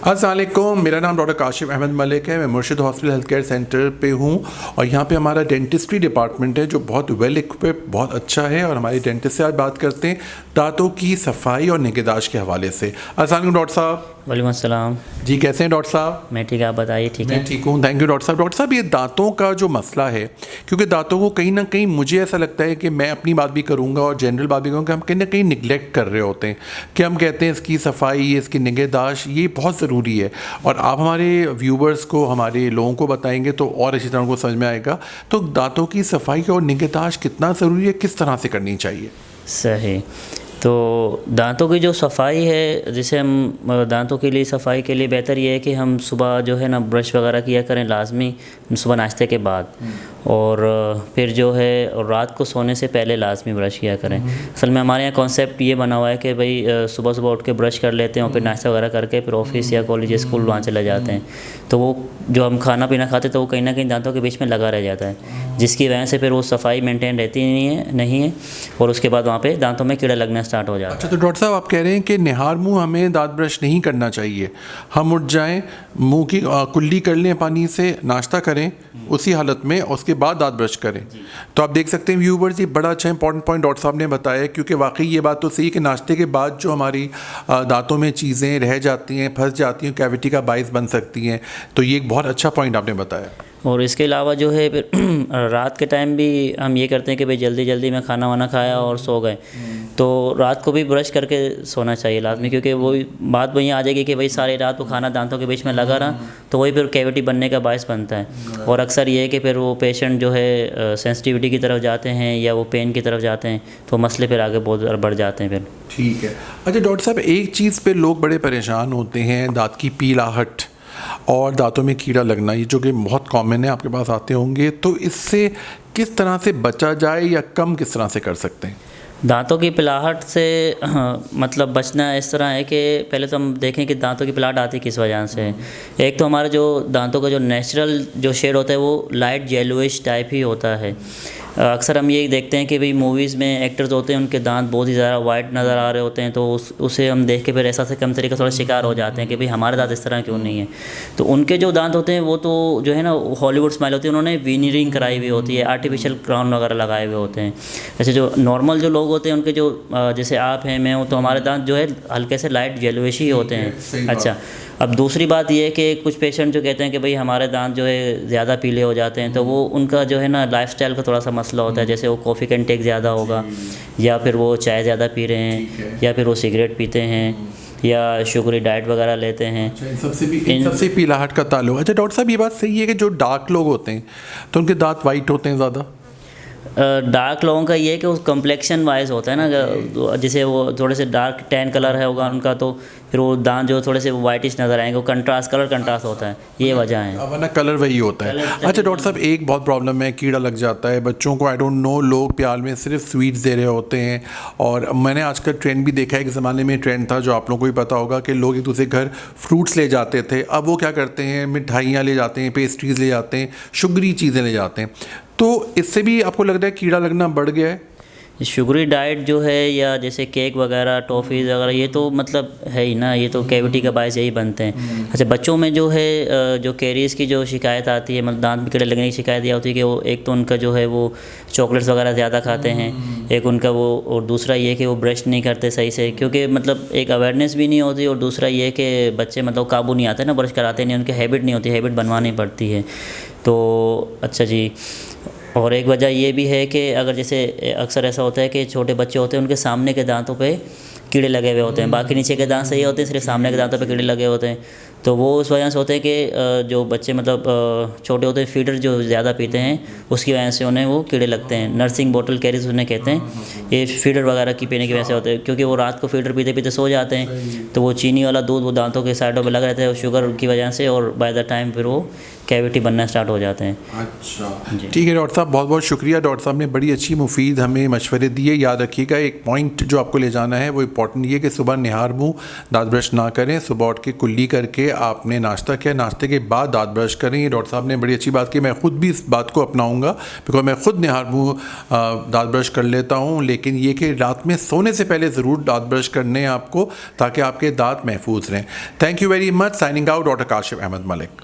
अस्सलाम वालेकुम, मेरा नाम डॉक्टर काशिफ अहमद मलिक है। मैं मुर्शिद हॉस्पिटल हेल्थ केयर सेंटर पे हूँ और यहाँ पे हमारा डेंटिस्ट्री डिपार्टमेंट है जो बहुत वेल इक्विप्ड, बहुत अच्छा है। और हमारी डेंटिस्ट से आज बात करते हैं दांतों की सफाई और निगहदाश्त के हवाले से। अस्सलाम वालेकुम डॉक्टर साहब। वालेकुम अस्सलाम। जी, कैसे हैं डॉक्टर साहब? मैं ठीक है, आप बताइए। ठीक है, मैं ठीक हूँ, थैंक यू डॉक्टर साहब। डॉक्टर साहब, ये दांतों का जो मसला है, क्योंकि दांतों को कहीं ना कहीं मुझे ऐसा लगता है कि मैं अपनी बात भी करूँगा और जनरल बात भी करूँगा, हम कहीं ना कहीं निगलेक्ट कर रहे होते हैं कि हम कहते हैं इसकी सफाई, इसकी निगहदाश्त ये बहुत ज़रूरी है। और आप हमारे व्यूवर्स को, हमारे लोगों को बताएंगे तो और अच्छी तरह उनको समझ में आएगा। तो दांतों की सफाई और निगहदाश्त कितना ज़रूरी है, किस तरह से करनी चाहिए? सही। तो दांतों की जो सफाई है, जैसे हम दांतों के लिए सफाई के लिए बेहतर ये है कि हम सुबह जो है ना ब्रश वगैरह किया करें लाजमी, सुबह नाश्ते के बाद। और फिर जो है और रात को सोने से पहले लाजमी ब्रश किया करें। असल में हमारे यहाँ कॉन्सेप्ट ये बना हुआ है कि भाई सुबह सुबह उठ के ब्रश कर लेते हैं और फिर नाश्ता वगैरह करके फिर ऑफिस या कॉलेज या स्कूल वहाँ चले जाते हैं। तो वो जो हम खाना पीना खाते तो वो कहीं ना कहीं दांतों के बीच में लगा रह जाता है, जिसकी वजह से फिर वो सफाई मेंटेन रहती नहीं है और उसके बाद वहाँ पे दांतों में कीड़ा लगना स्टार्ट हो जाता है। अच्छा, तो डॉक्टर साहब आप कह रहे हैं कि निहार मुंह हमें दांत ब्रश नहीं करना चाहिए। हम उठ जाएं, मुंह की कुल्ली कर लें पानी से, नाश्ता करें उसी हालत में, उसके बाद दांत ब्रश करें। तो आप देख सकते हैं व्यूवर्स, ये बड़ा अच्छा इंपॉर्टेंट पॉइंट डॉक्टर साहब ने बताया, क्योंकि वाकई ये बात तो सही कि नाश्ते के बाद जो हमारी दांतों में चीज़ें रह जाती हैं, फंस जाती हैं, कैविटी का बाइस बन सकती हैं। तो ये एक बहुत अच्छा पॉइंट आपने बताया। और इसके अलावा जो है फिर रात के टाइम भी हम ये करते हैं कि भाई जल्दी जल्दी में खाना वाना खाया और सो गए, तो रात को भी ब्रश करके सोना चाहिए लाजमी, क्योंकि वही बात वहीं आ जाएगी कि भाई सारी रात वो खाना दांतों के बीच में लगा रहा, तो वही फिर कैविटी बनने का बायस बनता है। और अक्सर ये है कि फिर वो पेशेंट जो है सेंसिटिविटी की तरफ जाते हैं या वो पेन की तरफ जाते हैं, तो मसले फिर आगे बहुत बढ़ जाते हैं फिर। ठीक है। अच्छा डॉक्टर साहब, एक चीज़ पे लोग बड़े परेशान होते हैं, दांत की पीलाहट और दांतों में कीड़ा लगना, ये जो कि बहुत कॉमन है, आपके पास आते होंगे। तो इससे किस तरह से बचा जाए या कम किस तरह से कर सकते हैं? दांतों की पिलाहट से मतलब बचना इस तरह है कि पहले तो हम देखें कि दांतों की पिलाहट आती किस वजह से। एक तो हमारा जो दांतों का जो नेचुरल जो शेड होता है वो लाइट येलोइश टाइप ही होता है। अक्सर हम ये देखते हैं कि भाई मूवीज़ में एक्टर्स होते हैं, उनके दांत बहुत ही ज़्यादा वाइट नज़र आ रहे होते हैं, तो उसे हम देख के फिर ऐसा से कम तरीके थोड़ा शिकार हो जाते हैं कि भाई हमारे दांत इस तरह क्यों नहीं है। तो उनके जो दांत होते हैं वो तो जो है ना हॉलीवुड स्माइल होती है, उन्होंने वीनियरिंग कराई हुई होती है, आर्टिफिशियल क्राउन वगैरह लगाए हुए होते हैं। जैसे जो नॉर्मल जो लोग होते हैं उनके जो जैसे आप हैं, मैं हूँ, तो हमारे दांत जो है हल्के से लाइट येलोइश ही होते हैं। अच्छा, अब दूसरी बात ये है कि कुछ पेशेंट जो कहते हैं कि भाई हमारे दांत जो है ज़्यादा पीले हो जाते हैं, तो वो उनका जो है ना लाइफस्टाइल का थोड़ा सा मसला होता है। जैसे वो कॉफ़ी का इंटेक ज़्यादा होगा, या फिर वो चाय ज़्यादा पी रहे हैं, या फिर वो सिगरेट पीते हैं, या शुगरी डाइट वगैरह लेते हैं। सबसे पीलाहट का ताल्लुक। अच्छा डॉक्टर साहब, ये बात सही है कि जो डार्क लोग होते हैं तो उनके दांत वाइट होते हैं ज़्यादा? डार्क लोगों का ये है कि उस कम्प्लेक्शन वाइज होता है ना, जैसे वो थोड़े से डार्क टैन कलर है होगा उनका, तो फिर वो दांत जो थोड़े से वाइटिश नज़र आएंगे, वो कंट्रास्ट कलर कंट्रास्ट होता है, ये वजह है, वरना कलर वही होता है। अच्छा डॉक्टर साहब, एक बहुत प्रॉब्लम है, कीड़ा लग जाता है बच्चों को। आई डोंट नो, लोग प्यार में सिर्फ स्वीट्स दे रहे होते हैं। और मैंने आजकल ट्रेंड भी देखा है कि ज़माने में ट्रेंड था, जो आप लोगों को भी पता होगा, कि लोग एक दूसरे घर फ्रूट्स ले जाते थे। अब वो क्या करते हैं, मिठाइयाँ ले जाते हैं, पेस्ट्रीज़ ले जाते हैं, शुगरी चीज़ें ले जाते हैं। तो इससे भी आपको लगता है कीड़ा लगना बढ़ गया है? शुगरी डाइट जो है, या जैसे केक वगैरह, टॉफ़ीज़ वगैरह, ये तो मतलब है ही ना, ये तो कैविटी का बायस यही बनते हैं। अच्छा, बच्चों में जो है जो कैरीज़ की जो शिकायत आती है, मतलब दांत में कीड़े लगने की शिकायत ये होती है कि वो एक तो उनका जो है वो चॉकलेट्स वगैरह ज़्यादा खाते हैं, एक उनका वो, और दूसरा ये कि वो ब्रश नहीं करते सही से, क्योंकि मतलब एक अवेयरनेस भी नहीं होती, और दूसरा ये कि बच्चे मतलब काबू नहीं आते ना, ब्रश कराते नहीं, उनकी हैबिट नहीं होती, हैबिट बनवानी पड़ती है। तो अच्छा जी, और एक वजह ये भी है कि अगर जैसे अक्सर ऐसा होता है कि छोटे बच्चे होते हैं, उनके सामने के दांतों पे कीड़े लगे हुए होते हैं, बाकी नीचे के दांत सही होते हैं, सिर्फ सामने के दांतों पे कीड़े लगे होते हैं। तो वो उस वजह से होते हैं कि जो बच्चे मतलब छोटे होते हैं, फीडर जो ज़्यादा पीते हैं, उसकी वजह से उन्हें वो कीड़े लगते हैं। नर्सिंग बॉटल कैरीज उन्हें कहते हैं, ये फीडर वगैरह की पीने की वजह से होते हैं, क्योंकि वो रात को फीडर पीते पीते सो जाते हैं, तो वो चीनी वाला दूध वो दांतों के साइडों पर लगा रहता है, शुगर की वजह से, और बाय द टाइम फिर वो कैविटी बनना स्टार्ट हो जाते हैं। अच्छा, ठीक है डॉक्टर साहब, बहुत बहुत शुक्रिया। डॉक्टर साहब ने बड़ी अच्छी मुफीद हमें मशवरे दिए। याद रखिएगा, एक पॉइंट जो आपको ले जाना है वो इंपॉर्टेंट ये कि सुबह निहार मुँह दांत ब्रश ना करें, सुबह उठ के कुल्ली करके आपने नाश्ता किया, नाश्ते के बाद दांत ब्रश करें। ये डॉक्टर साहब ने बड़ी अच्छी बात की, मैं खुद भी इस बात को अपनाऊंगा, बिकॉज मैं खुद निहार मुँह दांत ब्रश कर लेता हूँ। लेकिन ये कि रात में सोने से पहले ज़रूर दांत ब्रश करने हैं आपको, ताकि आपके दांत महफूज रहें। Thank you very much. Signing out, doctor Kashif Ahmad Malik.